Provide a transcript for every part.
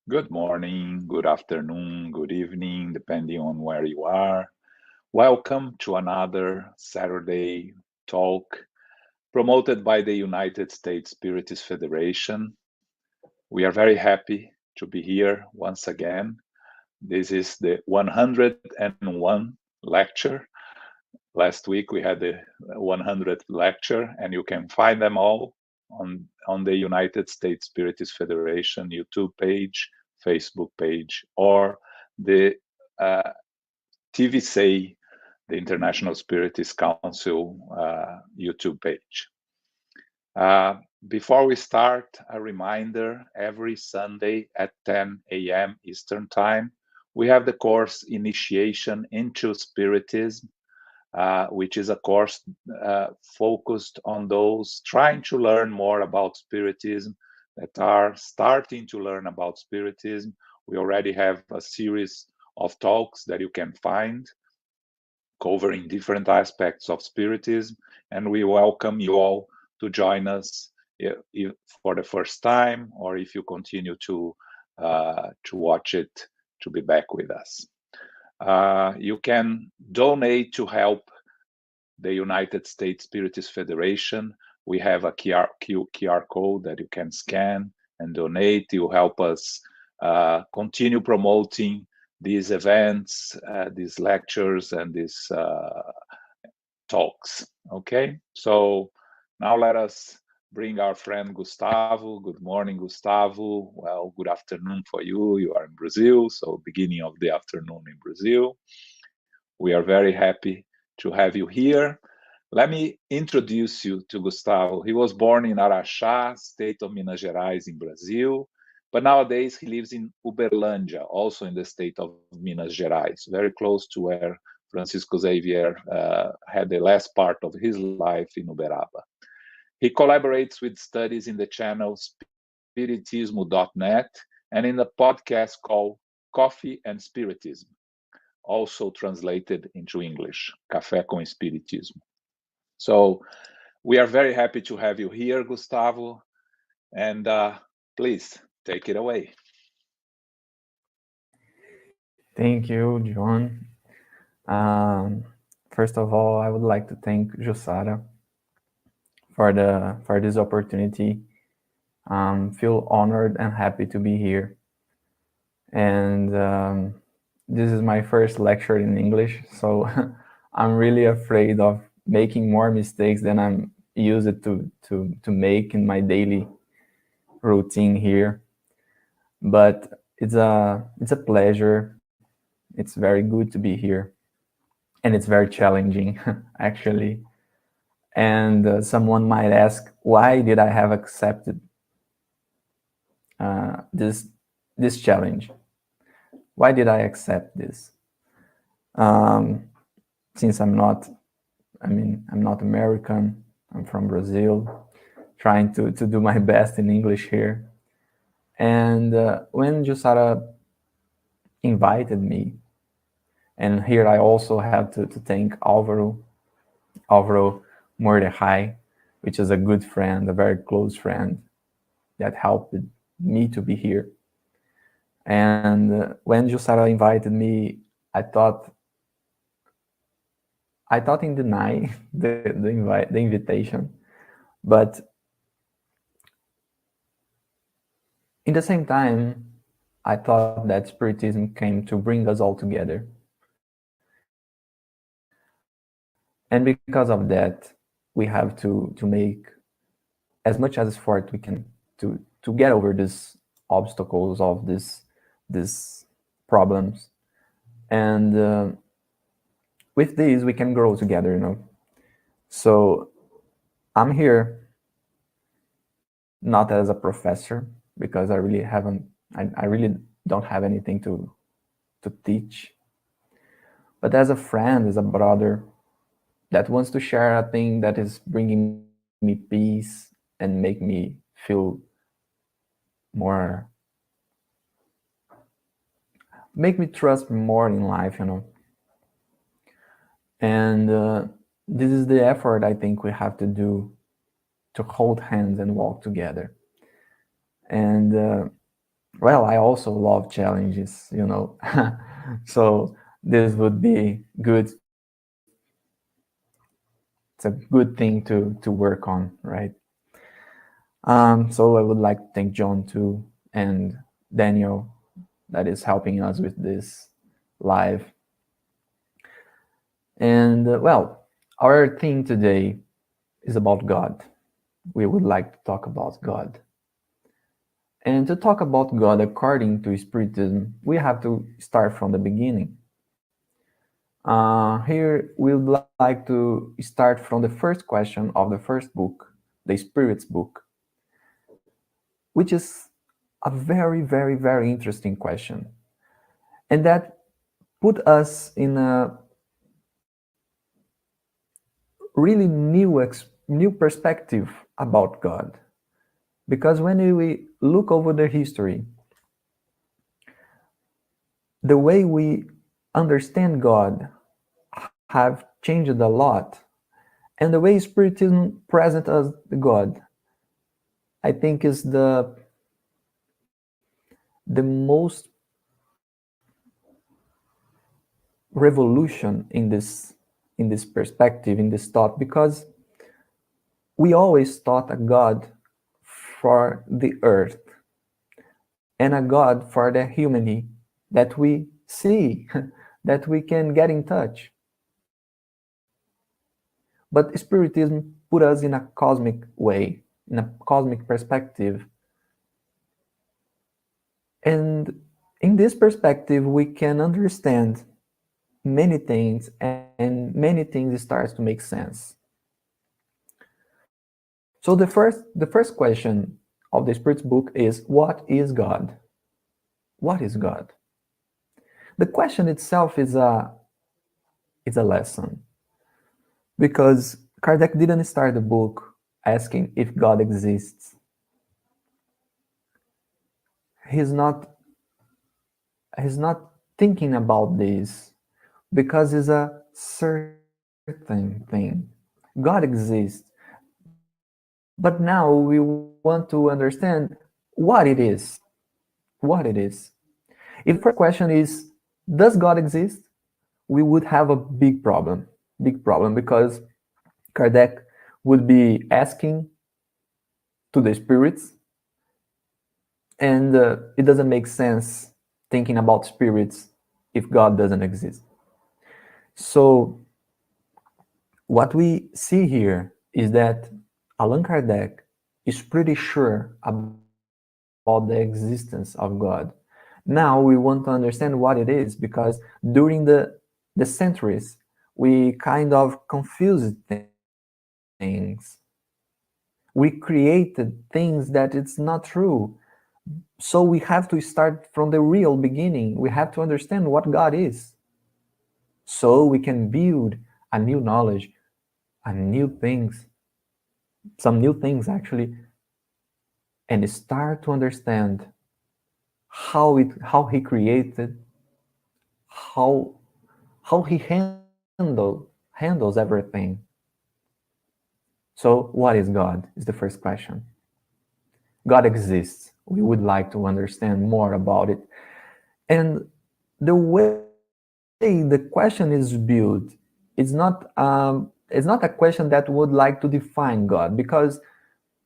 Good morning, good afternoon, good evening, depending on where you are. Welcome to another Saturday talk promoted by the United States Spiritist Federation. We are very happy to be here once again. This is the 101 lecture. Last week we had the 100th lecture, and you can find them all on the United States Spiritist Federation YouTube page, Facebook page, or the TVSA, the International Spiritist Council YouTube page. Before we start, a reminder, every Sunday at 10 a.m. Eastern Time, we have the course Initiation into Spiritism, which is a course focused on those trying to learn more about Spiritism, that are starting to learn about Spiritism. We already have a series of talks that you can find covering different aspects of Spiritism, and we welcome you all to join us for the first time, or if you continue to watch it, to be back with us. You can donate to help the United States Spiritist Federation. We have a QR code that you can scan and donate. You help us continue promoting these events, these lectures, and these talks. Okay, so now let us bring our friend Gustavo. Good morning, Gustavo. Well, good afternoon for you. You are in Brazil, so beginning of the afternoon in Brazil. We are very happy to have you here. Let me introduce you to Gustavo. He was born in Araxá, state of Minas Gerais in Brazil, but nowadays he lives in Uberlândia, also in the state of Minas Gerais, very close to where Francisco Xavier had the last part of his life in Uberaba. He collaborates with studies in the channel spiritismo.net and in a podcast called Coffee and Spiritism, also translated into English, Café com Espiritismo. So we are very happy to have you here, Gustavo, and please take it away. Thank you, John. First of all, I would like to thank Jussara for this opportunity. Feel honored and happy to be here. And this is my first lecture in English, so I'm really afraid of making more mistakes than I'm used to make in my daily routine here. But it's a pleasure. It's very good to be here, and it's very challenging, actually. And someone might ask, why did I have accepted this challenge? Why did I accept this? Since I'm not American, I'm from Brazil, trying to do my best in English here. And when Jussara invited me, and here I also have to thank Alvaro Mordecai, which is a good friend, a very close friend that helped me to be here. And when Jussara invited me, I thought in denying the invitation, but in the same time, I thought that Spiritism came to bring us all together. And because of that, we have to make as much as effort we can to get over these obstacles of these problems. And with these, we can grow together, you know. So I'm here not as a professor, because I really don't have anything to teach, but as a friend, as a brother that wants to share a thing that is bringing me peace and make me feel make me trust more in life, you know. And this is the effort I think we have to do, to hold hands and walk together. And Well, I also love challenges, so this would be good. It's a good thing to work on, right? So I would like to thank John too, and Daniel, that is helping us with this live. And well, our theme today is about God. We would like to talk about God. And to talk about God according to Spiritism, we have to start from the beginning. Here we would like to start from the first question of the first book, the Spirit's book, which is a very, very, very interesting question. And that put us in a really new perspective about God. Because when we look over the history, the way we understand God have changed a lot, and the way Spiritism presents us God, I think is the most revolution in this perspective, in this thought, because we always thought a God for the earth and a God for the humanity that we see, that we can get in touch. But Spiritism put us in a cosmic way, in a cosmic perspective. And in this perspective, we can understand many things, and many things starts to make sense. So the first question of the Spirit's book is, what is God? What is God? The question itself is a lesson, because Kardec didn't start the book asking if God exists. He's not thinking about this because it's a certain thing. God exists. But now we want to understand what it is. What it is. If the first question is, does God exist? We would have a big problem. Big problem, because Kardec would be asking to the spirits, and it doesn't make sense thinking about spirits if God doesn't exist. So what we see here is that Allan Kardec is pretty sure about the existence of God. Now we want to understand what it is, because during the centuries we kind of confused things. We created things that it's not true. So we have to start from the real beginning. We have to understand what God is, so we can build a new knowledge, some new things actually, and start to understand how he created, how he handles everything. So what is God is the first question. God exists. We would like to understand more about it. And the way the question is built, it's not a question that would like to define God, because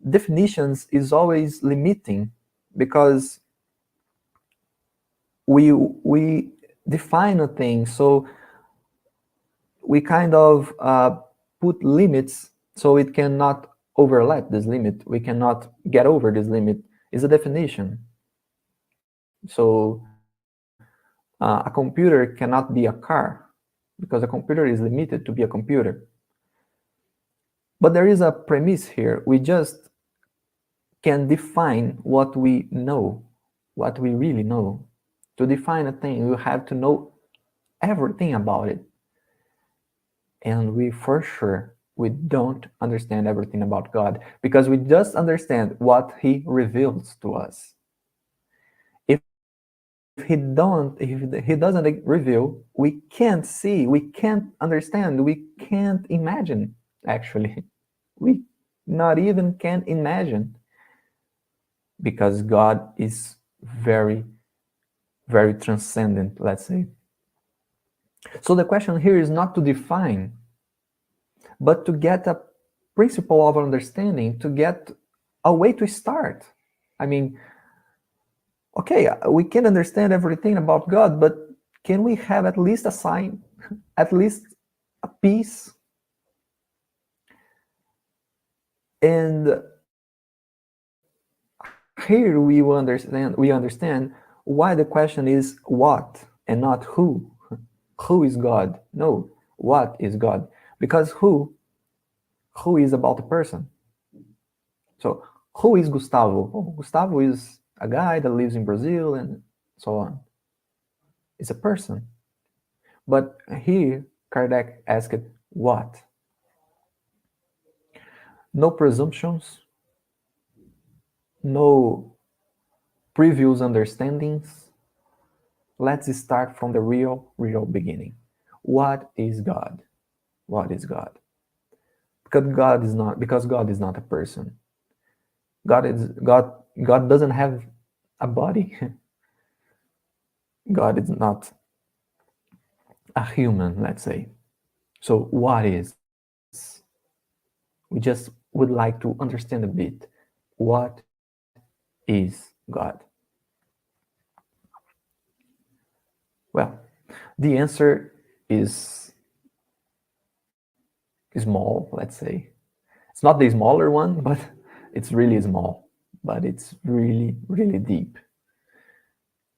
definitions is always limiting, because we define a thing, so we kind of put limits so it cannot overlap this limit. We cannot get over this limit. Is a definition. So a computer cannot be a car, because a computer is limited to be a computer. But there is a premise here. We just can define what we know, what we really know. To define a thing, you have to know everything about it. And we, for sure, we don't understand everything about God, because we just understand what he reveals to us. If he doesn't reveal, we can't see, we can't understand, we can't imagine, actually. We not even can imagine, because God is very, very transcendent, let's say. So the question here is not to define, but to get a principle of understanding, to get a way to start. I mean, okay, we can understand everything about God, but can we have at least a sign, at least a piece? And here we understand why the question is what and not who. Who is God? No, what is God? Because who is about the person. So who is Gustavo? Oh, Gustavo is a guy that lives in Brazil and so on. It's a person. But here Kardec asked what? No presumptions, no previous understandings. Let's start from the real beginning. What is God? What is God? Because God is not a person. God doesn't have a body. God is not a human, let's say. So what is? We just would like to understand a bit. What is God? Well, the answer is small, let's say. It's not the smaller one, but it's really small. But it's really, really deep.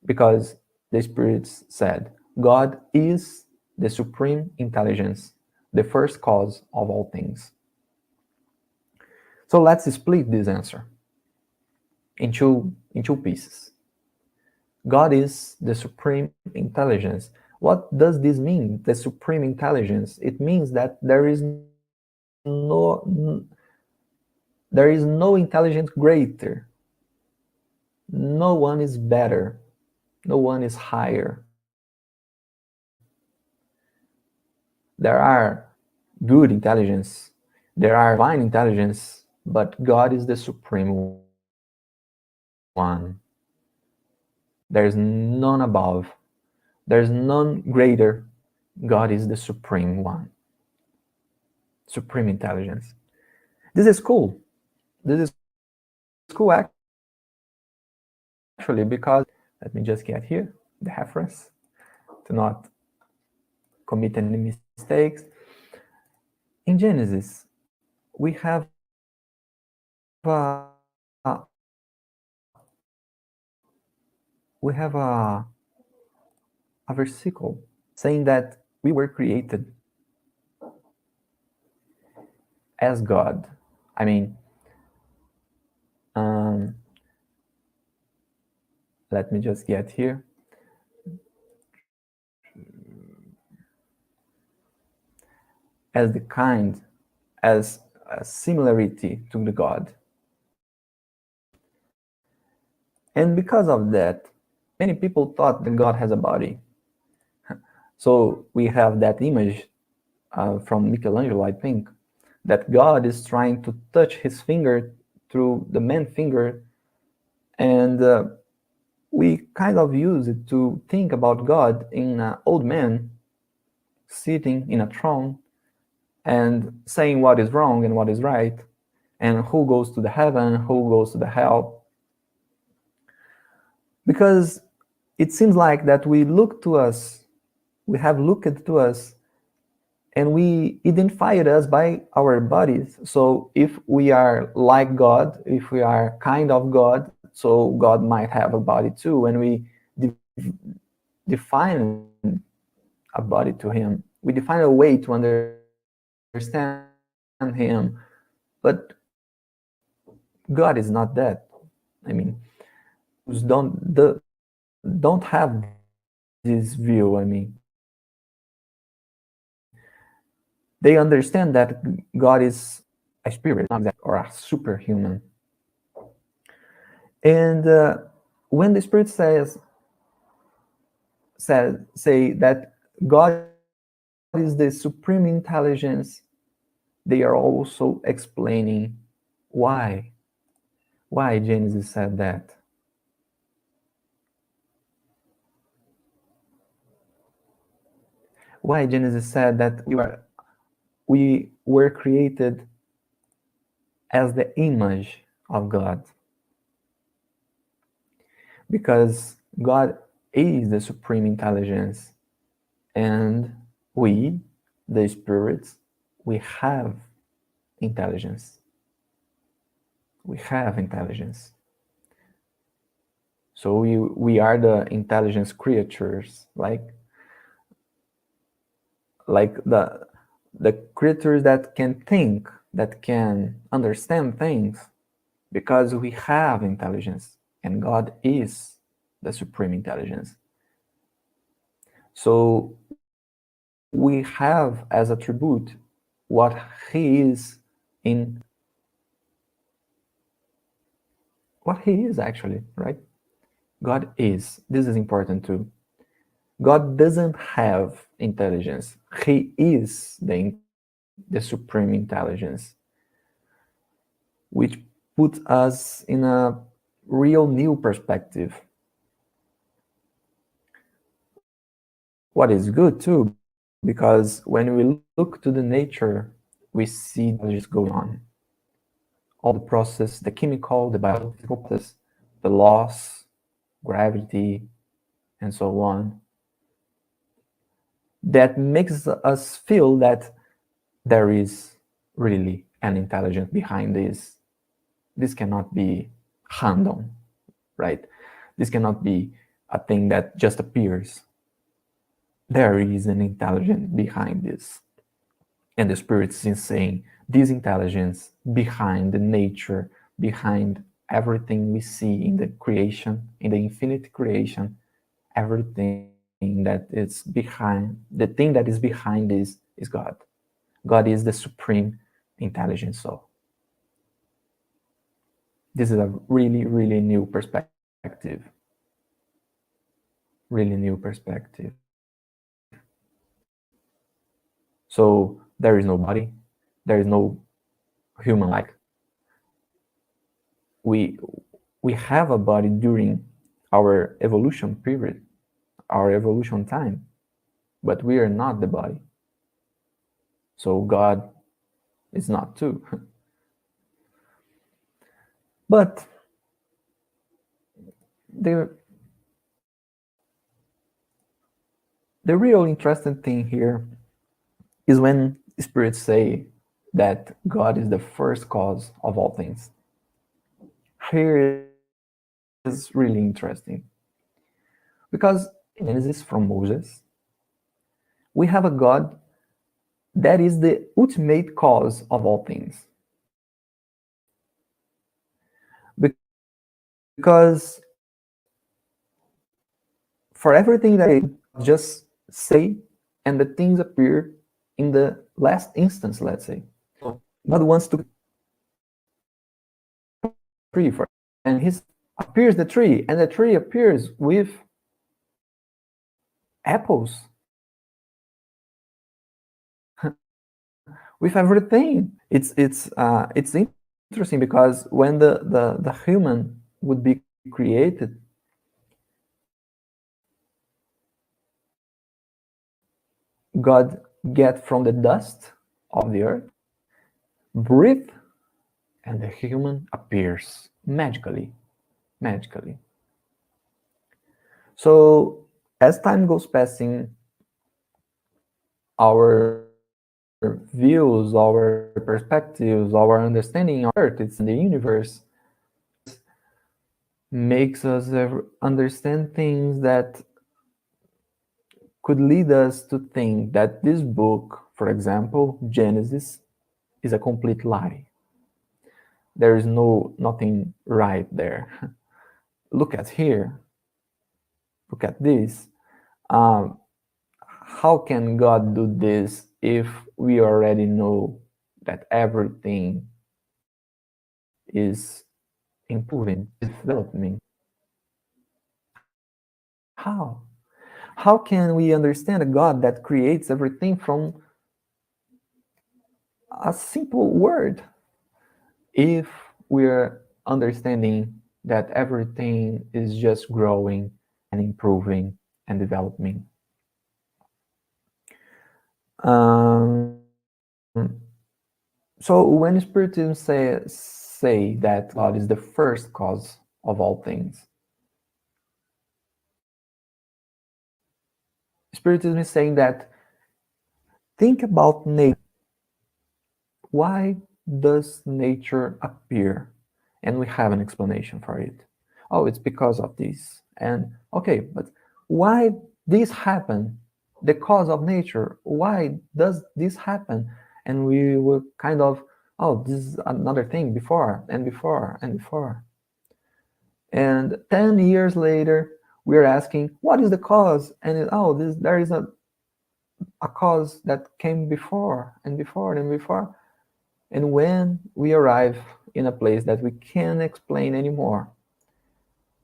Because the spirits said, God is the supreme intelligence, the first cause of all things. So let's split this answer in two pieces. God is the supreme intelligence. What does this mean, the supreme intelligence? It means that there is no intelligence greater. No one is better. No one is higher. There are good intelligence. There are divine intelligence, but God is the supreme one. There's none above. There's none greater. God is the supreme one. Supreme intelligence. This is cool. This is cool actually because, let me just get here the reference to not commit any mistakes. In Genesis, we have a versicle saying that we were created as God. I mean, let me just get here. As a similarity to the God. And because of that, many people thought that God has a body. So we have that image from Michelangelo, I think, that God is trying to touch his finger through the man's finger, and we kind of use it to think about God in an old man sitting in a throne and saying what is wrong and what is right, and who goes to the heaven, who goes to the hell. Because it seems like that we have looked to us, and we identified us by our bodies. So if we are like God, if we are kind of God, so God might have a body too, and we define a body to him. We define a way to understand him, but God is not that. I mean, don't have this view. I mean, they understand that God is a spirit, or a superhuman. And when the spirit say that God is the supreme intelligence, they are also explaining why Genesis said that. why Genesis said that we were created as the image of God. Because God is the supreme intelligence, and we, the spirits, we have intelligence. We have intelligence. So we are the intelligence creatures, like the creatures that can think, that can understand things, because we have intelligence, and God is the supreme intelligence. So we have as attribute what He is what He is actually, right? God is. This is important too. God doesn't have intelligence. He is the supreme intelligence, which puts us in a real new perspective. What is good too, because when we look to the nature, we see intelligence going on. All the process, the chemical, the biological process, the laws, gravity, and so on, that makes us feel that there is really an intelligence behind this. This cannot be random, right? This cannot be a thing that just appears. There is an intelligence behind this. And the Spirit is saying this intelligence behind the nature, behind everything we see in the creation, in the infinite creation, everything that is behind, the thing that is behind this is God. God is the supreme intelligence soul. This is a really, really new perspective. Really new perspective. So there is no body, there is no human like. We have a body during our evolution period, our evolution time, but we are not the body. So God is not too. But the real interesting thing here is when spirits say that God is the first cause of all things. Here is really interesting, because in Genesis from Moses, we have a God that is the ultimate cause of all things. Because for everything that I just say, and the things appear in the last instance, let's say. God wants to tree for, and He appears the tree, and the tree appears with apples, with everything. It's interesting, because when the human would be created, God get from the dust of the earth, breathe, and the human appears magically. So as time goes passing, our views, our perspectives, our understanding of Earth, it's in the universe, makes us understand things that could lead us to think that this book, for example, Genesis, is a complete lie. There is nothing right there. Look at here. Look at this. How can God do this if we already know that everything is improving, is developing? How? How can we understand a God that creates everything from a simple word if we're understanding that everything is just growing and improving and developing? Um, so when Spiritism say that God is the first cause of all things, Spiritism is saying that think about nature. Why does nature appear? And we have an explanation for it. Oh, it's because of this. And okay, but why this happen? The cause of nature. Why does this happen? And we were kind of, oh, this is another thing before and before and before. And 10 years later, we're asking, what is the cause? And oh, there is a cause that came before and before and before. And when we arrive in a place that we can't explain anymore,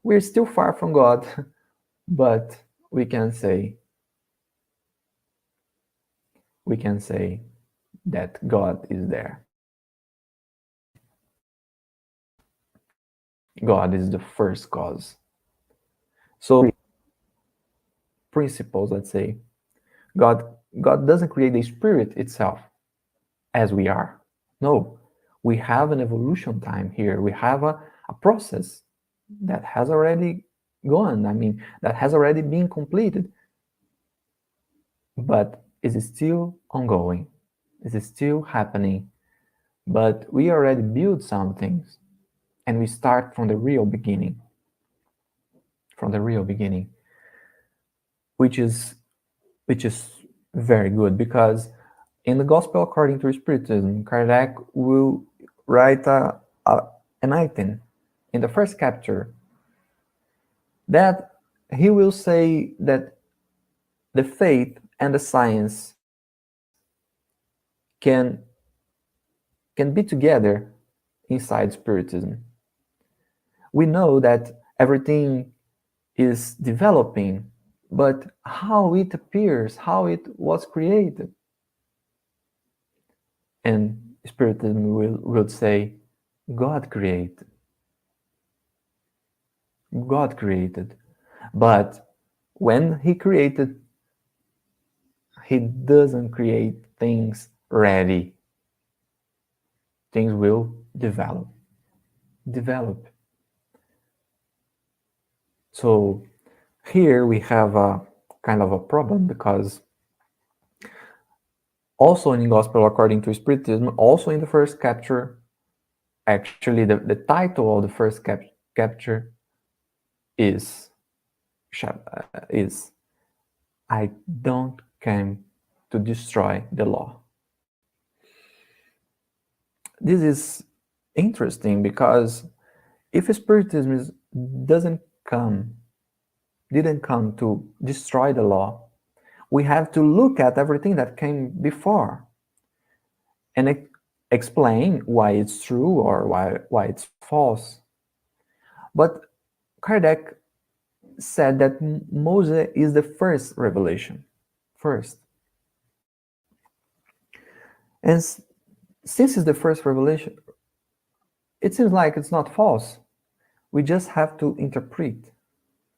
we're still far from God, but we can say that God is there. God is the first cause. So principles, let's say, God doesn't create the spirit itself as we are. No, we have an evolution time here. We have a process that has already gone. I mean, that has already been completed, but it is still ongoing. It is still happening. But we already built some things, and we start from the real beginning. From the real beginning, which is very good, because in the Gospel According to Spiritism, Kardec will write an item in the first chapter that he will say that the faith and the science can be together inside Spiritism. We know that everything is developing, but how it appears, how it was created. And Spiritism will say, God created. God created. But when he created, he doesn't create things ready. Things will develop. So here we have a kind of a problem, because also in Gospel According to Spiritism, also in the first chapter, actually the title of the first chapter is I don't come to destroy the law. This is interesting, because if Spiritism didn't come to destroy the law, we have to look at everything that came before and explain why it's true or why it's false. But Kardec said that Moses is the first revelation, first. And since it's the first revelation, it seems like it's not false. We just have to interpret,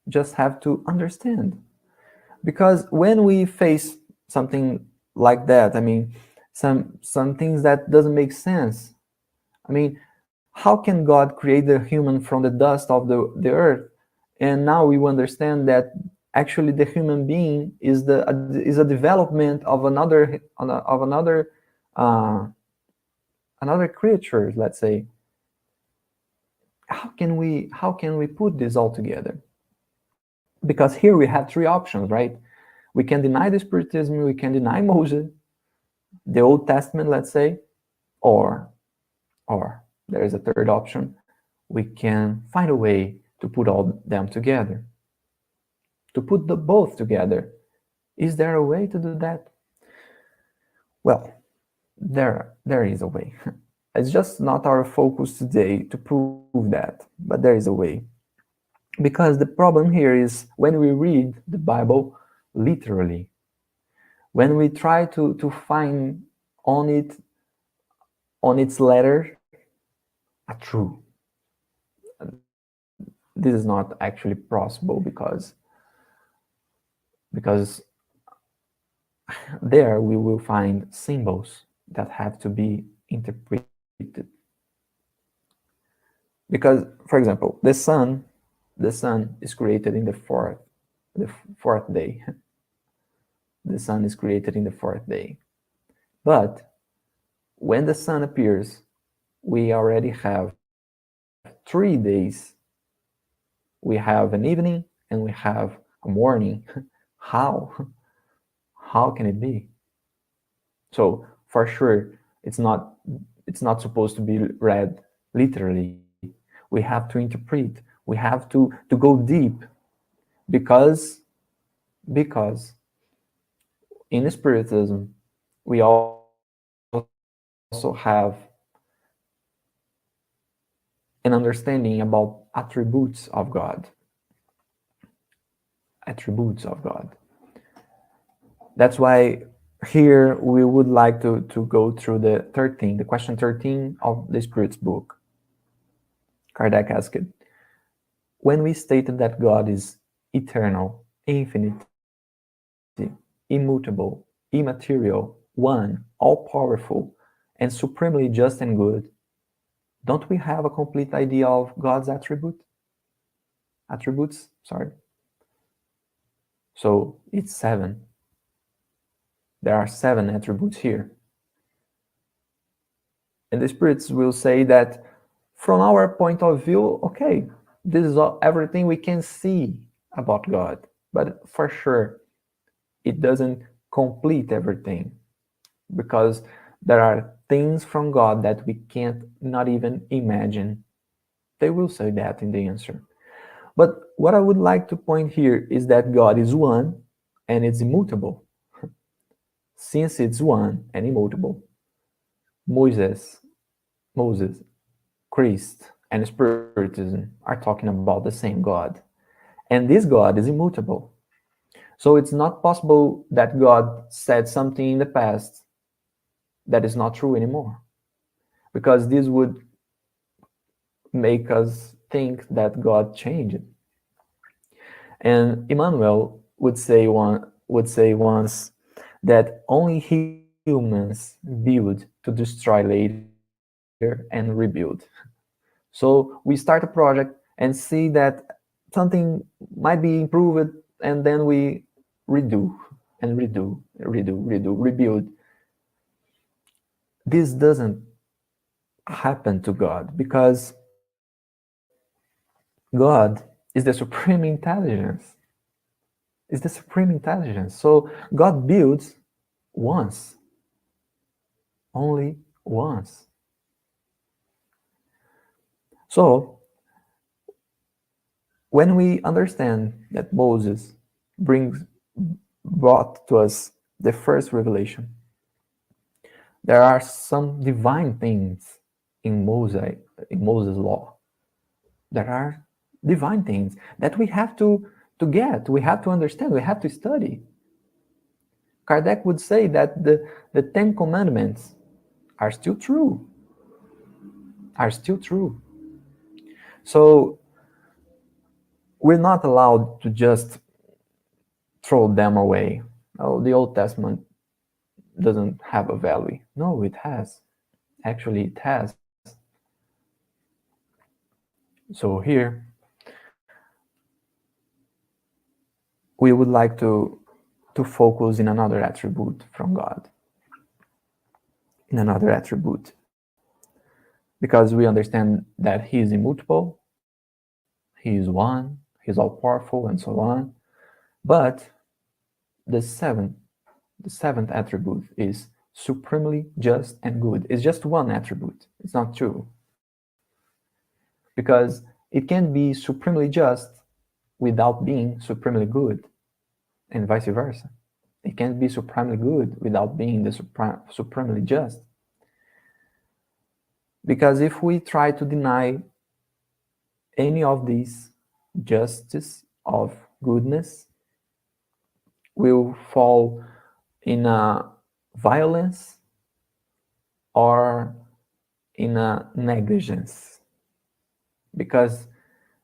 just have to understand. Because when we face something like that, I mean, some things that doesn't make sense. I mean, how can God create the human from the dust of the earth? And now we understand that actually the human being is a development of another creature, let's say. How can we put this all together? Because here we have three options, right? We can deny the Spiritism, we can deny Moses, the Old Testament, let's say, or there is a third option. We can find a way to put all them together, to put the both together. Is there a way to do that? Well, there is a way. It's just not our focus today to prove that, but there is a way. Because the problem here is when we read the Bible literally, when we try to find on its letter a true. This is not actually possible, because there we will find symbols that have to be interpreted. Because, for example, the sun is created in the fourth day. The sun is created in the fourth day. But when the sun appears, we already have 3 days. We have an evening and we have a morning. How? How can it be? So for sure, it's not supposed to be read literally. We have to interpret. We have to go deep, because in Spiritism we also have an understanding about attributes of God. Attributes of God. That's why here we would like to go through the question 13 of the Spirit's book. Kardec asked, when we stated that God is eternal, infinite, immutable, immaterial, one, all-powerful, and supremely just and good, don't we have a complete idea of God's attributes? So it's 7. There are 7 attributes here. And the spirits will say that from our point of view, okay, this is everything we can see about God. But for sure, it doesn't complete everything, because there are things from God that we can't not even imagine. They will say that in the answer. But what I would like to point here is that God is one and it's immutable. Since it's one and immutable, Moses, Christ, and Spiritism are talking about the same God. And this God is immutable. So it's not possible that God said something in the past that is not true anymore, because this would make us think that God changed. And Emmanuel would say once that only humans build to destroy later and rebuild. So we start a project and see that something might be improved, and then we redo and rebuild. This doesn't happen to God, because God is the supreme intelligence. Is the supreme intelligence. So God builds once, only once. So when we understand that Moses brought to us the first revelation, there are some divine things in Moses' law. There are divine things that we have to get, we have to understand, we have to study. Kardec would say that the 10 commandments are still true. So we're not allowed to just throw them away. Oh, the Old Testament doesn't have a value. No, it has. Actually, it has. So here, we would like to focus in another attribute from God. In another attribute. Because we understand that He is immutable, He is one, He is all-powerful, and so on. But the seventh attribute is supremely just and good. It's just one attribute. It's not two. Because it can be supremely just without being supremely good, and vice versa. It can't be supremely good without being the supremely just. Because if we try to deny any of these justice of goodness, we'll fall in a violence or in a negligence. Because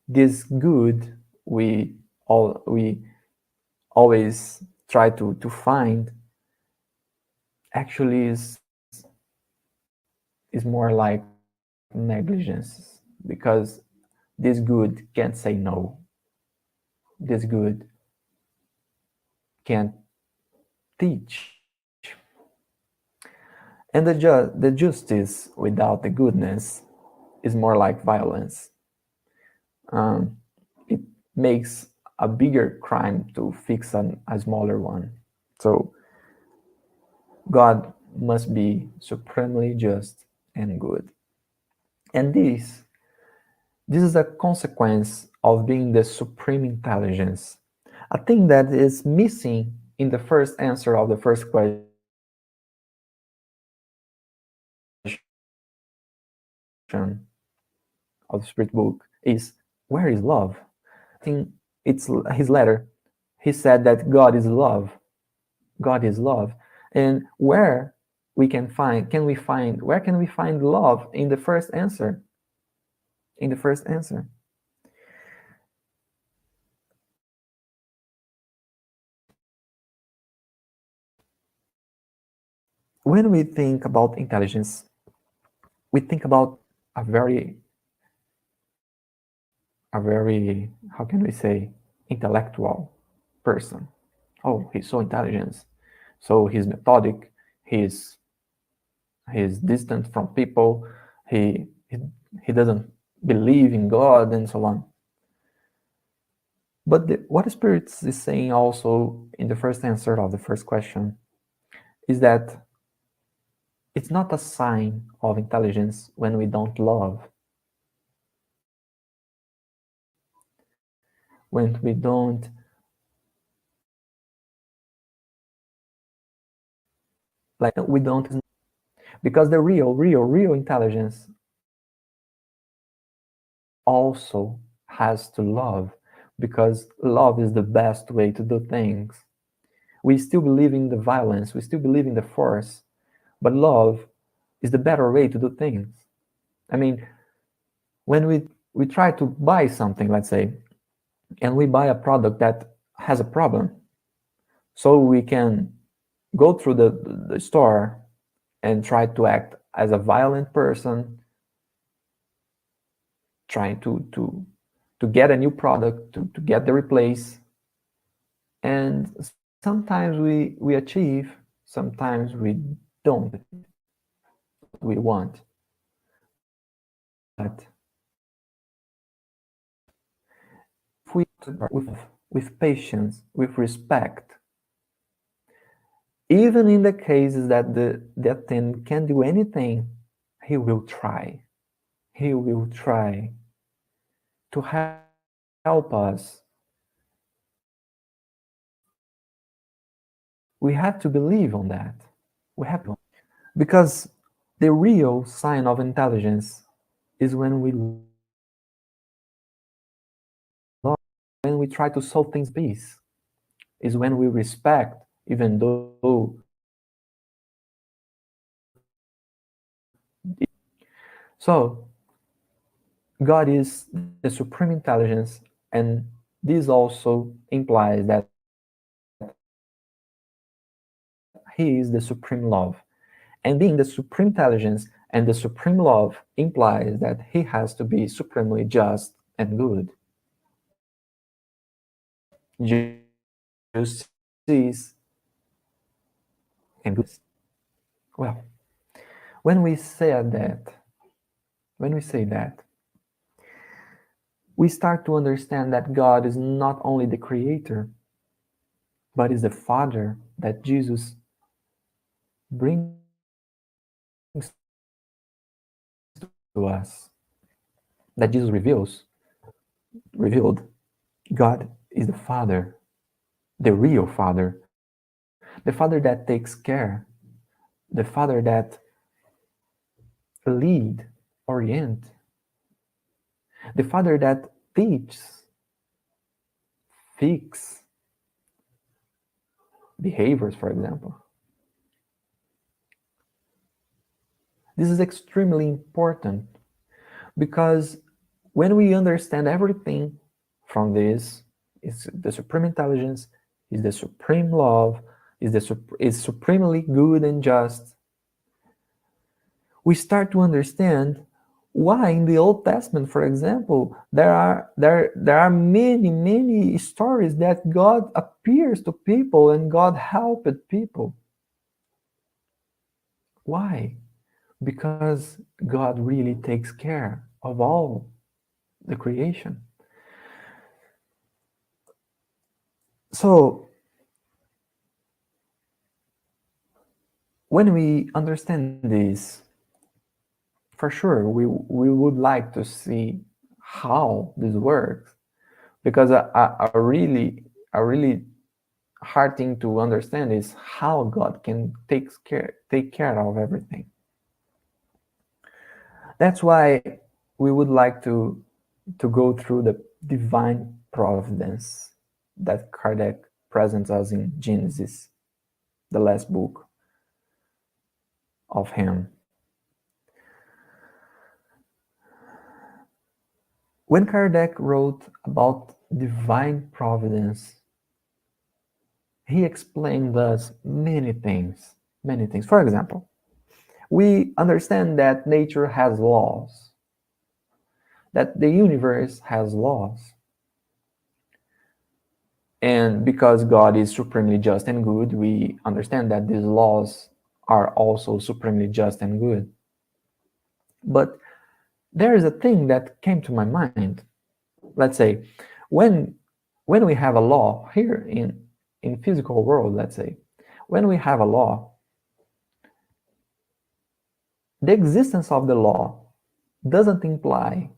this good we always try to find actually is more like negligence, because this good can't say no. This good can't teach. And the justice without the goodness is more like violence. It makes a bigger crime to fix a smaller one. So God must be supremely just and good. And this is a consequence of being the supreme intelligence. A thing that is missing in the first answer of the first question of the Spirit book is, where is love? I think it's his letter. He said that God is love. God is love. And where can we find love in the first answer? In the first answer. When we think about intelligence, we think about a very, how can we say, intellectual person. Oh, he's so intelligent. So he's methodic. He's distant from people. He doesn't believe in God and so on. But what Spirit is saying also in the first answer of the first question is that it's not a sign of intelligence when we don't love. When we don't because the real intelligence also has to love, because love is the best way to do things. We still believe in the violence, we still believe in the force, but love is the better way to do things. I mean, when we try to buy something, let's say, and we buy a product that has a problem, so we can go through the store and try to act as a violent person, trying to get a new product, to get the replace. And sometimes we achieve, sometimes we don't. We want. But if we with patience, with respect, even in the cases that that thing can't do anything, he will try. He will try to help us. We have to believe on that. We have to, because the real sign of intelligence is when we love, when we try to solve things peace, is when we respect, even though. So God is the supreme intelligence, and this also implies that he is the supreme love. And being the supreme intelligence and the supreme love implies that he has to be supremely just and good. Justice and good. Well, when we say that, we start to understand that God is not only the creator, but is the Father that Jesus brings to us, that Jesus revealed. God is the Father, the real Father, the Father that takes care, the Father that lead, orient, the Father that teaches, fix behaviors, for example. This is extremely important, because when we understand everything from this, is the supreme intelligence, is the supreme love, is supremely good and just, we start to understand why in the Old Testament, for example, there are many stories that God appears to people and God helped people. Why? Because God really takes care of all the creation. So when we understand this, for sure we would like to see how this works, because a really hard thing to understand is how God can take care of everything. That's why we would like to go through the divine providence that Kardec presents us in Genesis, the last book of him. When Kardec wrote about divine providence, he explained us many things. For example, we understand that nature has laws, that the universe has laws. And because God is supremely just and good, we understand that these laws are also supremely just and good. But there is a thing that came to my mind. Let's say, when we have a law here in physical world, let's say, when we have a law, the existence of the law doesn't imply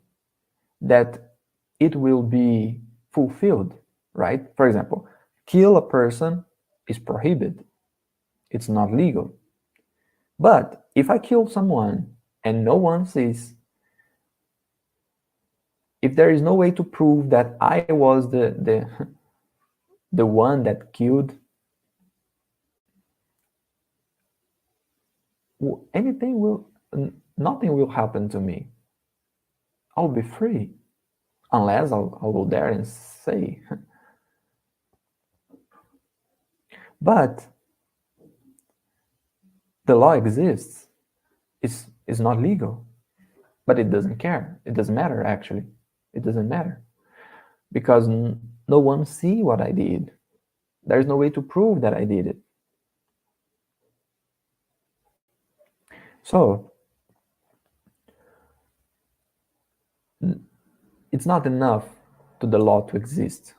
that it will be fulfilled, right? For example, kill a person is prohibited. It's not legal. But if I kill someone and no one sees, if there is no way to prove that I was the one that killed, nothing will happen to me. I'll be free, unless I'll go there and say. But the law exists. It's not legal, but it doesn't care. It doesn't matter, actually. It doesn't matter, because no one see what I did. There's no way to prove that I did it. So it's not enough to the law to exist.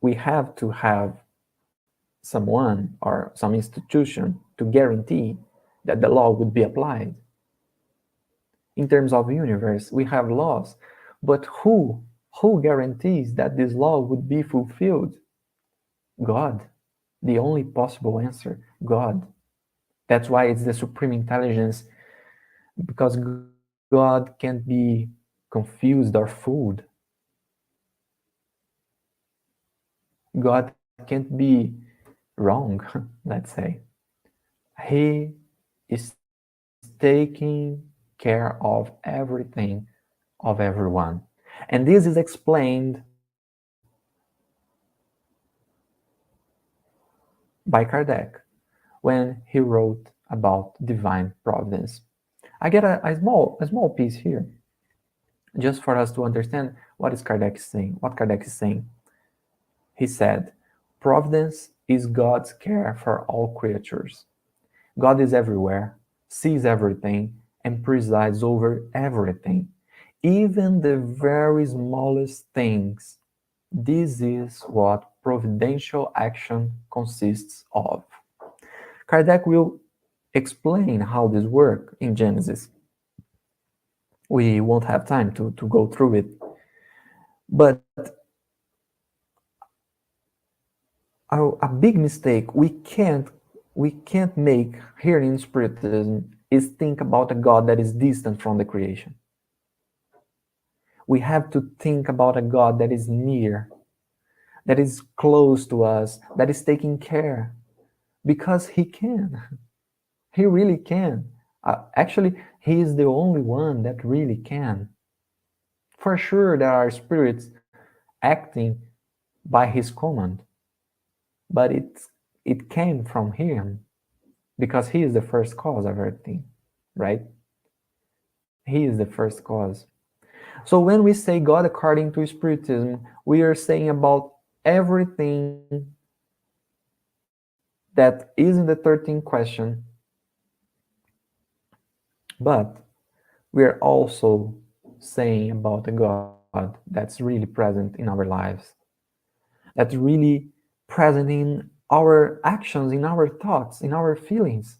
We have to have someone or some institution to guarantee that the law would be applied. In terms of universe, we have laws, but who guarantees that this law would be fulfilled? God. The only possible answer, God. That's why it's the supreme intelligence, because God can't be confused or fooled. God can't be wrong, let's say. He is taking care of everything, of everyone. And this is explained by Kardec when he wrote about divine providence. I get a small piece here, just for us to understand what Kardec is saying. He said, providence is God's care for all creatures. God is everywhere, sees everything, and presides over everything, even the very smallest things. This is what providential action consists of. Kardec will explain how this works in Genesis. We won't have time to go through it, but a big mistake we can't make here in Spiritism is think about a God that is distant from the creation. We have to think about a God that is near, that is close to us, that is taking care, because He can. He really can. Actually, He is the only one that really can. For sure, there are spirits acting by His command, but it came from him, because he is the first cause of everything, right? He is the first cause. So when we say God according to Spiritism, we are saying about everything that is in the 13th question, but we are also saying about a God that's really present in our lives, that's really present in our actions, in our thoughts, in our feelings.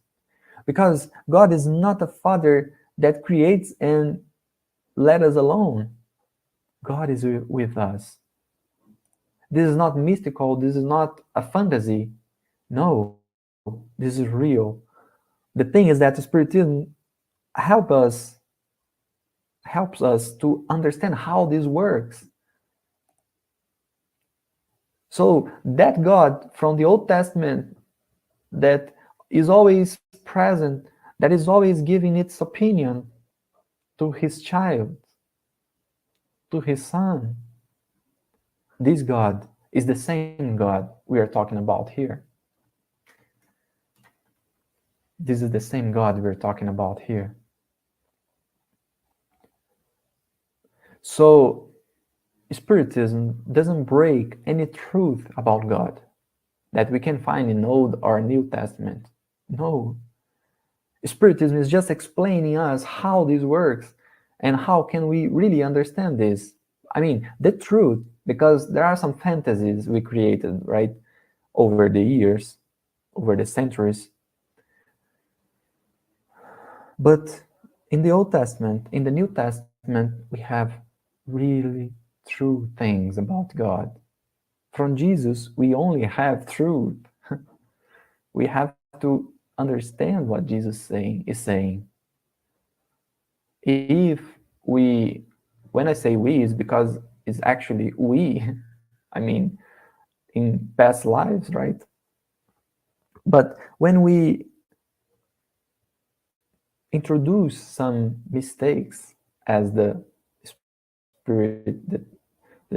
Because God is not a father that creates and let us alone. God is with us. This is not mystical, this is not a fantasy. No, this is real. The thing is that Spiritism helps us to understand how this works. So that God from the Old Testament that is always present, that is always giving its opinion to his child, to his son, this God is the same God we are talking about here. This is the same God we're talking about here. So Spiritism doesn't break any truth about God that we can find in Old or New Testament. No. Spiritism is just explaining us how this works and how can we really understand this. I mean, the truth, because there are some fantasies we created, right, over the years, over the centuries. But in the Old Testament, in the New Testament, we have really true things about God. From Jesus, we only have truth. We have to understand what Jesus is saying. If we, when I say we, is because it's actually we, I mean, in past lives, right? But when we introduce some mistakes, as the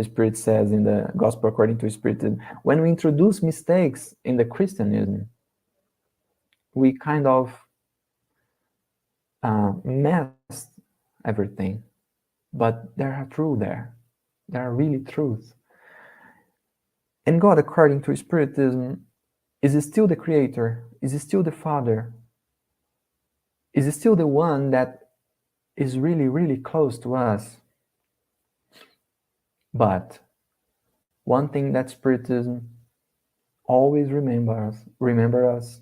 Spirit says in the Gospel according to Spiritism, when we introduce mistakes in the Christianism, we kind of messed everything. But there are truth there. There are really truths. And God, according to Spiritism, is still the Creator, is still the Father, is still the one that is really, really close to us. But one thing that Spiritism always remember us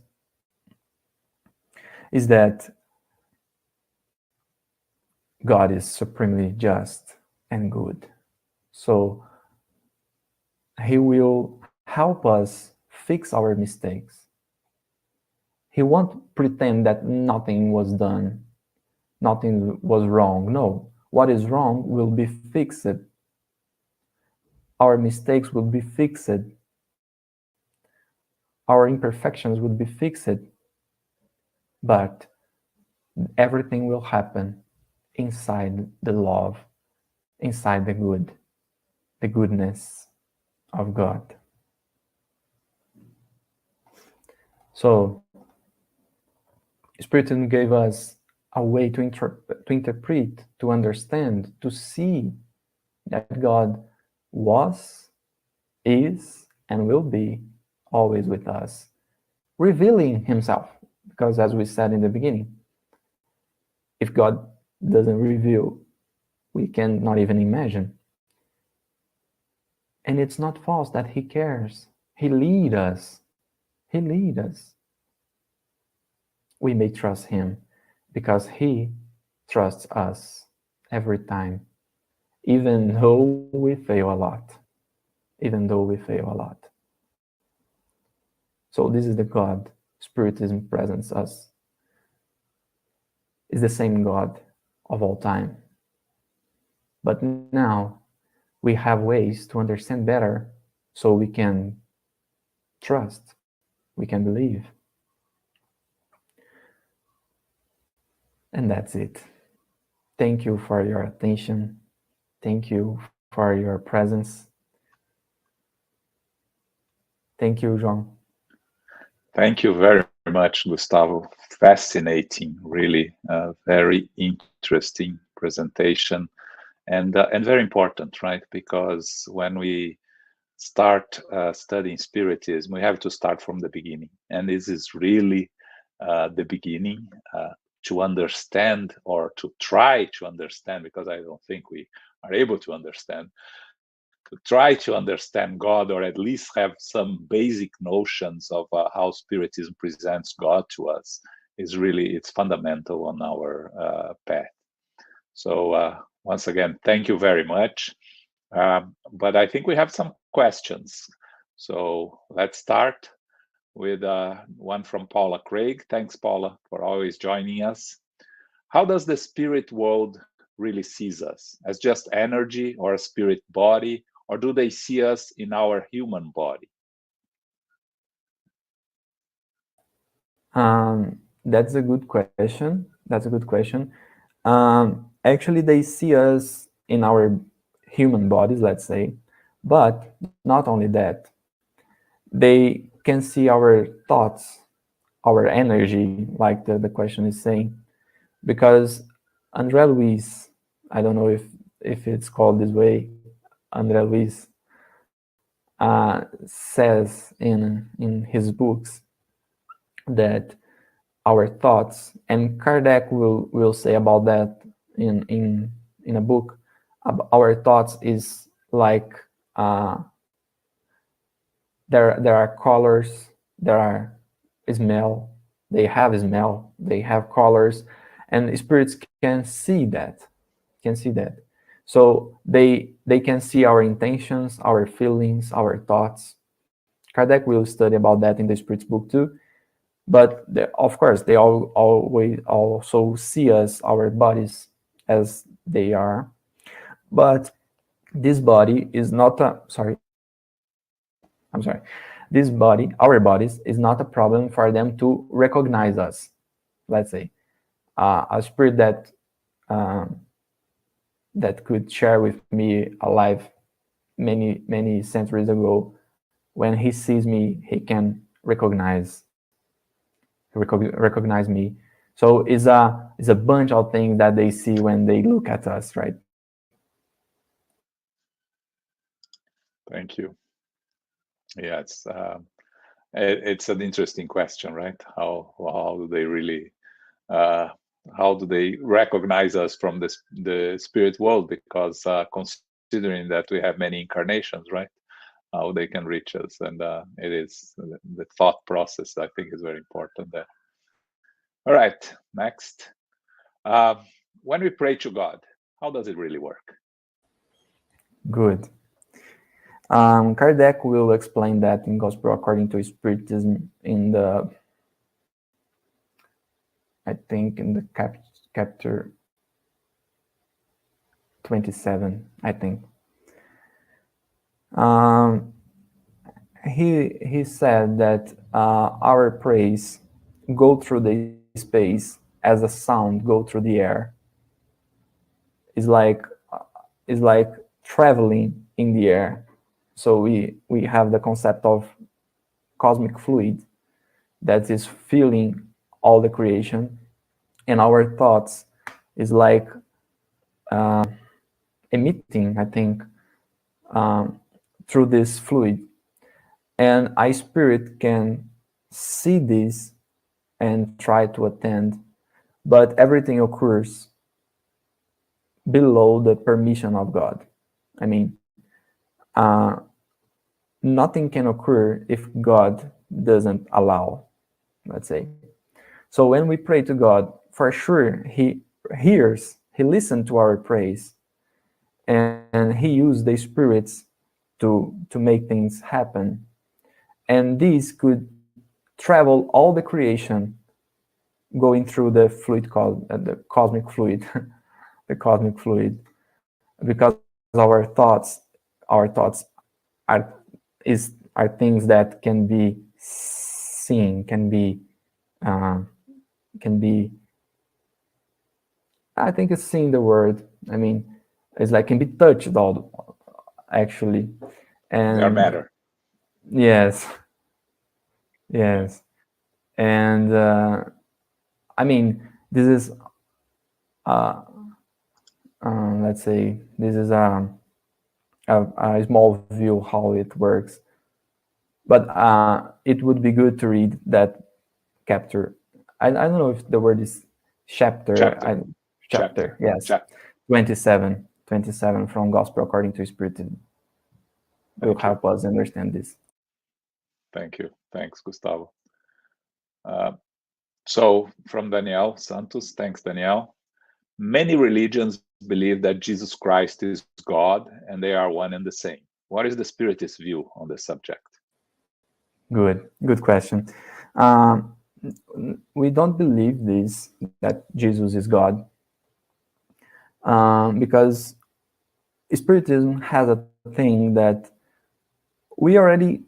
is that God is supremely just and good. So He will help us fix our mistakes. He won't pretend that nothing was done, nothing was wrong. No, what is wrong will be fixed. Our mistakes will be fixed. Our imperfections will be fixed. But everything will happen inside the love, inside the good, the goodness of God. So Spiritism gave us a way to interpret, to understand, to see that God was, is, and will be always with us, revealing Himself. Because as we said in the beginning, if God doesn't reveal, we can not even imagine. And it's not false that He cares. He leads us. He leads us. We may trust Him because He trusts us every time, even though we fail a lot. Even though we fail a lot. So this is the God Spiritism presents us. Is the same God of all time. But now we have ways to understand better so we can trust, we can believe. And that's it. Thank you for your attention. Thank you for your presence. Thank you, João. Thank you very much, Gustavo. Fascinating, really, very interesting presentation, and very important, right? Because when we start studying Spiritism, we have to start from the beginning, and this is really the beginning to understand, or to try to understand, because I don't think we are able to understand, to try to understand God, or at least have some basic notions of how Spiritism presents God to us, is really, it's fundamental on our path. So once again, thank you very much. But I think we have some questions. So let's start with one from Paula Craig. Thanks, Paula, for always joining us. How does the spirit world really sees us? As just energy or a spirit body, or do they see us in our human body? That's a good question. That's a good question. Actually, they see us in our human bodies, let's say, but not only that. They can see our thoughts, our energy, like the question is saying, because André Luiz, I don't know if it's called this way, André Luiz says in his books that our thoughts, and Kardec will say about that in a book, our thoughts is like there are colors, there are smell, they have colors, and spirits can see that, so they can see our intentions, our feelings, our thoughts. Kardec will study about that in the spirits book too. But of course, they always also see us, our bodies, as they are. But this body is not a, this body, our bodies, is not a problem for them to recognize us. Let's say a spirit that could share with me alive many centuries ago, when he sees me, he can recognize me. So it's a bunch of things that they see when they look at us, right? Thank you. Yeah, it's an interesting question, right? How do they really how do they recognize us from the spirit world? Because considering that we have many incarnations, right? How they can reach us, and it is the thought process, I think, is very important there. All right, next. When we pray to God, how does it really work? Good. Kardec will explain that in Gospel According to Spiritism in the, I think in the chapter 27, I think. He said that our praise go through the space as a sound go through the air. It's like traveling in the air. So we have the concept of cosmic fluid that is filling all the creation, and our thoughts is like emitting, I think, through this fluid, and a spirit can see this and try to attend, but everything occurs below the permission of God. I mean, nothing can occur if God doesn't allow, let's say. So when we pray to God, for sure, He hears, He listens to our praise, and He uses the spirits to make things happen. And these could travel all the creation going through the fluid called the cosmic fluid, the cosmic fluid, because our thoughts are things that can be seen, can be I think it's seeing the word. I mean, it's like can be touched all actually, and Their matter. yes, yes. And I mean, this is let's say this is a small view how it works, but it would be good to read that chapter. I don't know if the word is chapter. Chapter, yes. Chapter. 27 from Gospel According to Spiritism will help us understand this. Thank you. Thanks, Gustavo. So from Danielle Santos, thanks, Danielle. Many religions believe that Jesus Christ is God and they are one and the same. What is the Spiritist view on the subject? Good question. We don't believe this, that Jesus is God, because Spiritism has a thing that we already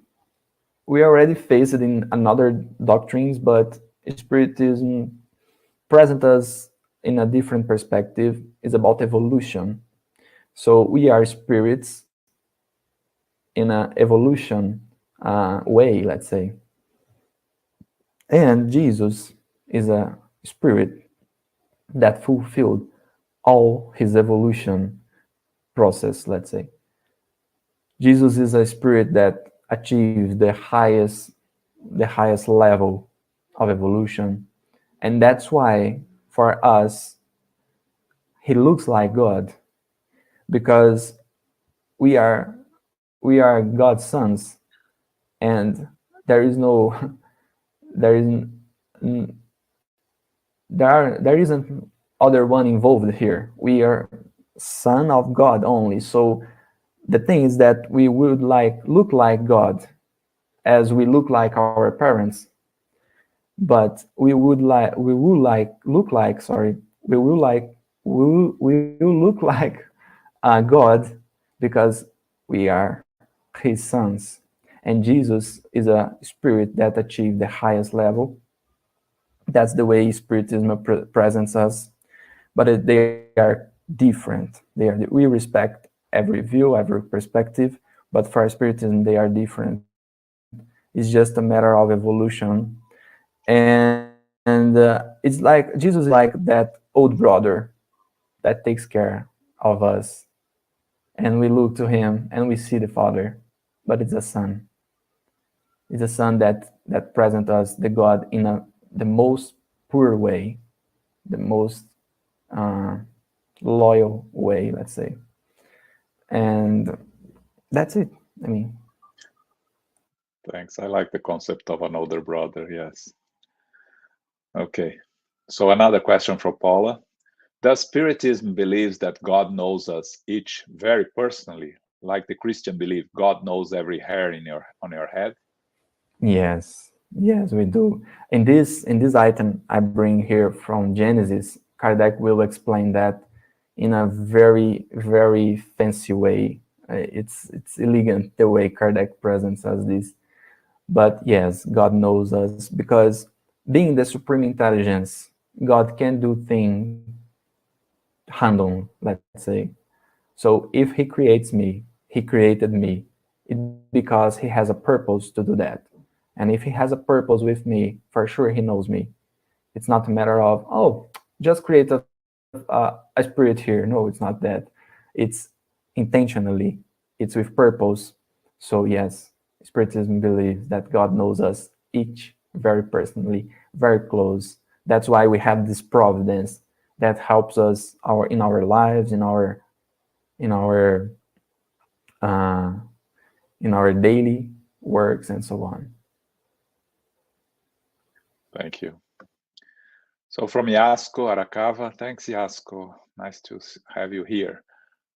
faced it in another doctrines, but Spiritism present us in a different perspective. Is about evolution. So we are spirits in an evolution way, let's say. And Jesus is a spirit that fulfilled all his evolution process, let's say. Jesus is a spirit that achieved the highest level of evolution. And that's why, for us, he looks like God, because we are God's sons, and there isn't other one involved here. We are son of God only. So the thing is that we would look like God as we look like our parents, but we will look like God, because we are his sons. And Jesus is a spirit that achieved the highest level. That's the way Spiritism presents us, but they are different. We respect every view, every perspective, but for Spiritism they are different. It's just a matter of evolution. And it's like Jesus is like that old brother that takes care of us, and we look to him and we see the Father, but it's a son. It's a son that presents us the God in the most pure way, the most loyal way, let's say. And that's it. I mean, thanks. I like the concept of an older brother. Yes. Okay. So another question from Paula. Does Spiritism believes that God knows us each very personally, like the Christian belief God knows every hair on your head? yes, we do. In this item I bring here from Genesis, Kardec will explain that in a very, very fancy way. It's elegant the way Kardec presents us this. But yes, God knows us, because being the supreme intelligence, God can do things random, let's say. So if he creates me, he created me, it's because he has a purpose to do that. And if he has a purpose with me, for sure he knows me. It's not a matter of, oh, just create a spirit here. No, it's not that. It's intentionally. It's with purpose. So yes, Spiritism believes that God knows us each very personally, very close. That's why we have this providence that helps us in our lives, in our daily works and so on. Thank you. So from Yasko Arakawa, thanks Yasko, nice to have you here.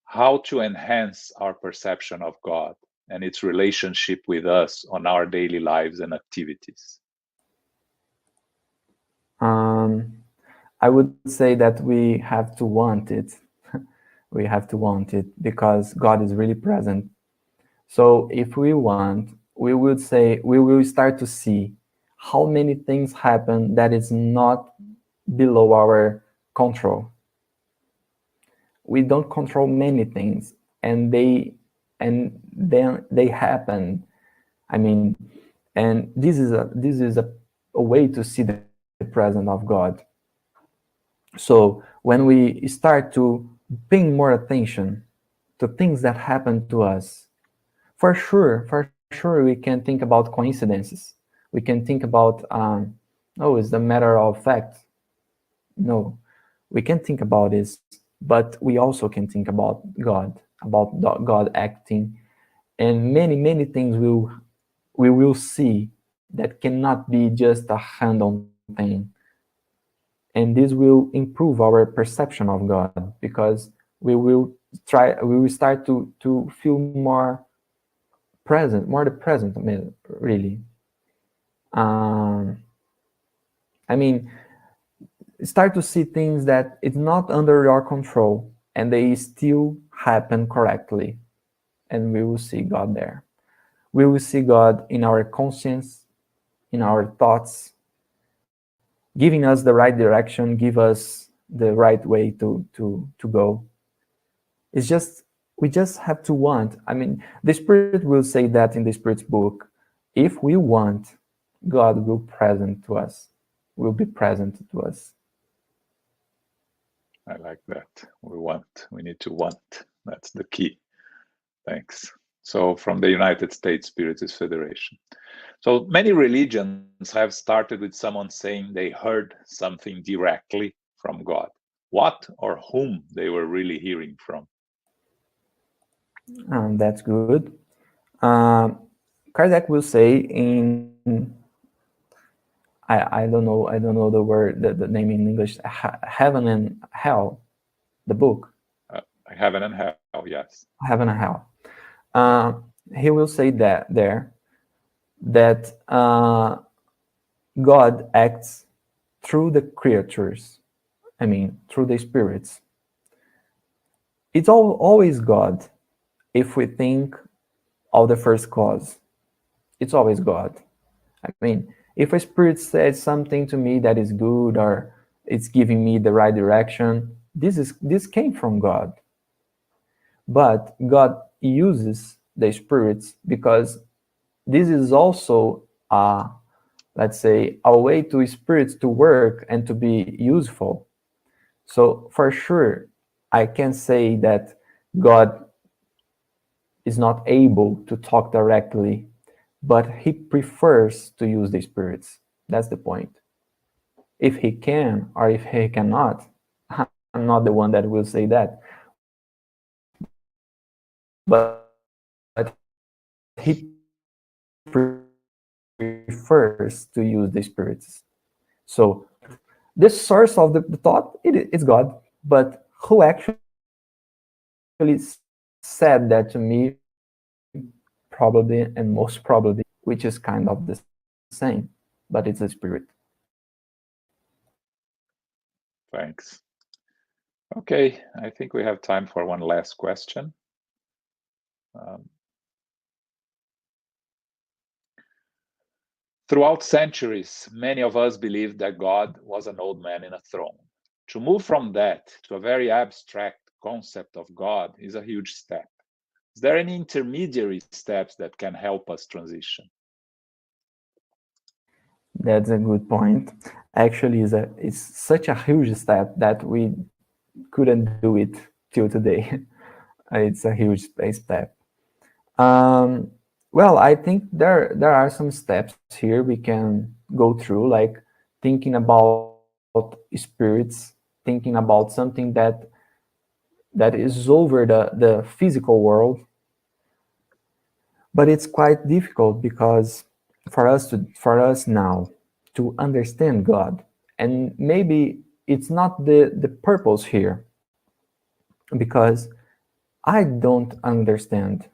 How to enhance our perception of God and its relationship with us on our daily lives and activities? I would say that we have to want it. We have to want it, because God is really present. So if we want, we will start to see how many things happen that is not below our control. We don't control many things, and then they happen. I mean, and this is a a way to see the presence of God. So when we start to pay more attention to things that happen to us, for sure, we can think about coincidences. We can think about, oh, it's a matter of fact. No, we can think about this, but we also can think about God acting, and many things we will see that cannot be just a random thing. And this will improve our perception of God, because we will start to feel more the present, really. I mean, start to see things that it's not under your control and they still happen correctly, and we will see God there. We will see God in our conscience, in our thoughts, giving us the right direction, give us the right way to go. It's just, we just have to want. I mean, the Spirit will say that in the Spirit's book. If we want, God will be present to us. I like that. We need to want. That's the key. Thanks. So from the United States Spiritist Federation. So many religions have started with someone saying they heard something directly from God. What or whom they were really hearing from? That's good. Kardec will say in, I don't know the word, the name in English, Heaven and Hell, the book. Heaven and Hell, yes. Heaven and Hell. He will say that God acts through the creatures. I mean, through the spirits. It's always God. If we think of the first cause, it's always God. I mean, if a spirit says something to me that is good, or it's giving me the right direction, this came from God. But God uses the spirits because this is also, let's say, a way to spirits to work and to be useful. So for sure, I can say that God is not able to talk directly, but he prefers to use the spirits. That's the point. If he can or if he cannot, I'm not the one that will say that. But he prefers to use the spirits. So the source of the thought is God, but who actually said that to me, probably and most probably, which is kind of the same, but it's a spirit. Thanks. Okay, I think we have time for one last question. Throughout centuries, many of us believed that God was an old man in a throne. To move from that to a very abstract concept of God is a huge step. Is there any intermediary steps that can help us transition? That's a good point. Actually, it's such a huge step that we couldn't do it till today. It's a huge step. Well, I think there are some steps here we can go through, like thinking about spirits, thinking about something that is over the physical world. But it's quite difficult because for us now to understand God, and maybe it's not the purpose here, because I don't understand.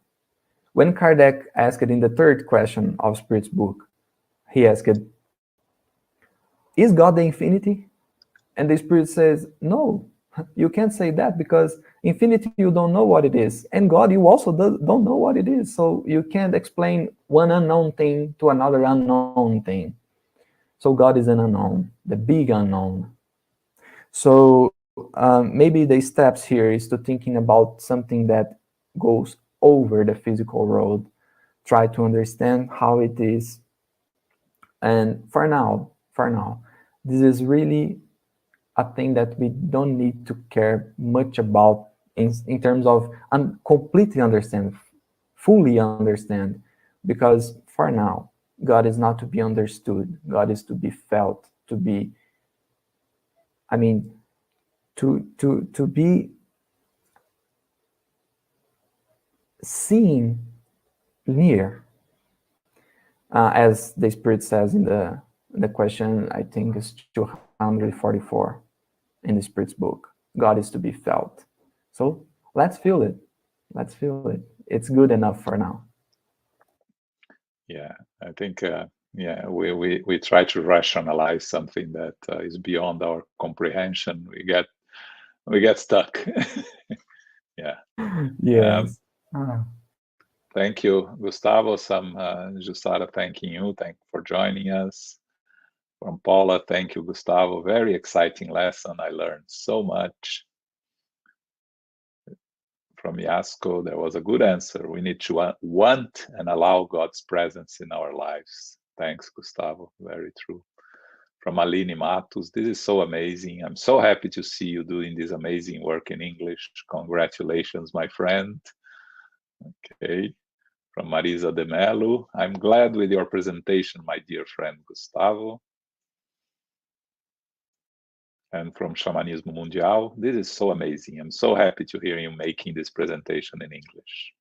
When Kardec asked in the third question of Spirit's book, he asked, is God the infinity? And the Spirit says, no, you can't say that, because infinity, you don't know what it is. And God, you also don't know what it is. So you can't explain one unknown thing to another unknown thing. So God is an unknown, the big unknown. So maybe the steps here is to thinking about something that goes over the physical world, try to understand how it is. And for now, for now. This is really a thing that we don't need to care much about in terms of completely understand, fully understand, because for now, God is not to be understood. God is to be felt, to be, I mean, to be seen near, as the Spirit says in the question, I think is 244 in the Spirit's book. God is to be felt. So let's feel it. Let's feel it. It's good enough for now. Yeah, I think yeah, we try to rationalize something that is beyond our comprehension. We get stuck. Yeah. Yes. Thank you, Gustavo. Just started thanking you. Thank you for joining us. From Paula, thank you, Gustavo. Very exciting lesson. I learned so much. From Yasko, there was a good answer. We need to want and allow God's presence in our lives. Thanks, Gustavo. Very true. From Aline Matos, this is so amazing. I'm so happy to see you doing this amazing work in English. Congratulations, my friend. Okay. From Marisa de Mello, I'm glad with your presentation, my dear friend Gustavo. And from Shamanismo Mundial, this is so amazing. I'm so happy to hear you making this presentation in English.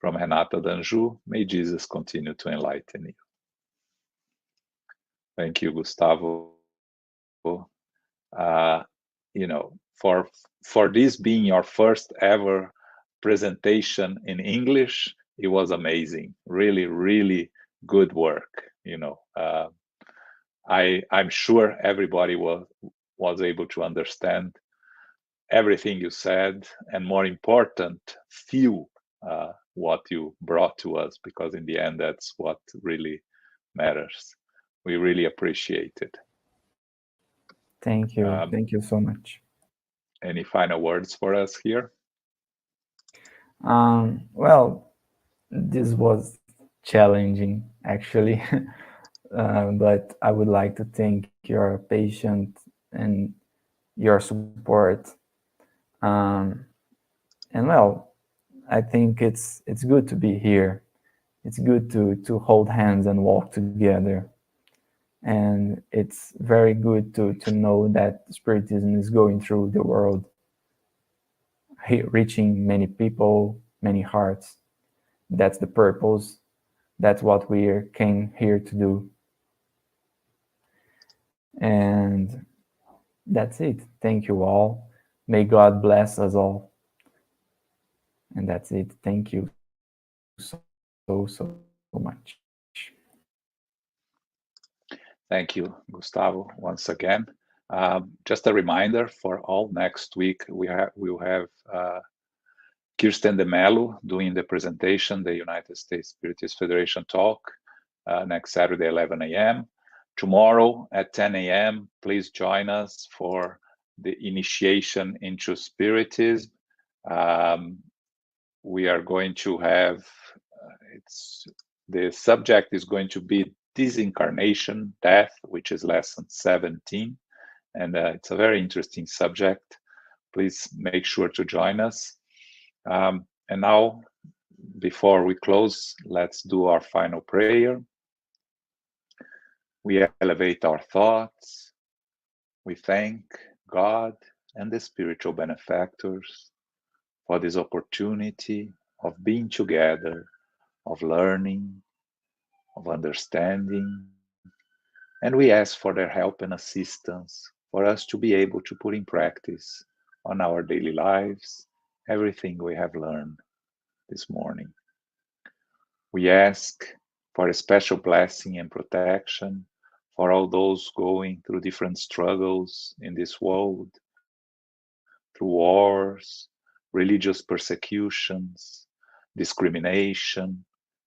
From Renata Danju, may Jesus continue to enlighten you. Thank you, Gustavo. You know, for this being your first ever presentation in English, it was amazing. Really, really good work. You know, I'm sure everybody was able to understand everything you said, and more important, feel what you brought to us, because in the end, that's what really matters. We really appreciate it. Thank you. Thank you so much. Any final words for us here? Well, this was challenging, actually. But I would like to thank your patience and your support. And well, I think it's good to be here. It's good to hold hands and walk together. And it's very good to know that Spiritism is going through the world, reaching many people, many hearts. That's the purpose. That's what we came here to do. And that's it. Thank you all. May God bless us all. And that's it. Thank you so much. Thank you, Gustavo, once again. Just a reminder for all, next week we'll have Kirsten de Mello doing the presentation, the United States Spiritist Federation talk, next Saturday, 11 a.m. Tomorrow at 10 a.m., please join us for the initiation into Spiritism. We are going to have, the subject is going to be disincarnation, death, which is lesson 17. And it's a very interesting subject. Please make sure to join us. And now, before we close, let's do our final prayer. We elevate our thoughts. We thank God and the spiritual benefactors for this opportunity of being together, of learning, of understanding. And we ask for their help and assistance for us to be able to put in practice on our daily lives everything we have learned this morning. We ask for a special blessing and protection for all those going through different struggles in this world, through wars, religious persecutions, discrimination,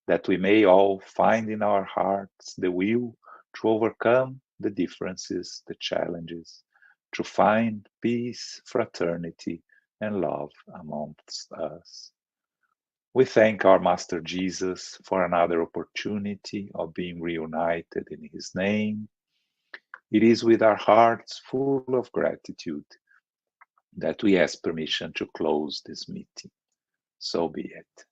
that we may all find in our hearts the will to overcome the differences, the challenges, to find peace, fraternity, and love amongst us. We thank our Master Jesus for another opportunity of being reunited in his name. It is with our hearts full of gratitude that we ask permission to close this meeting. So be it.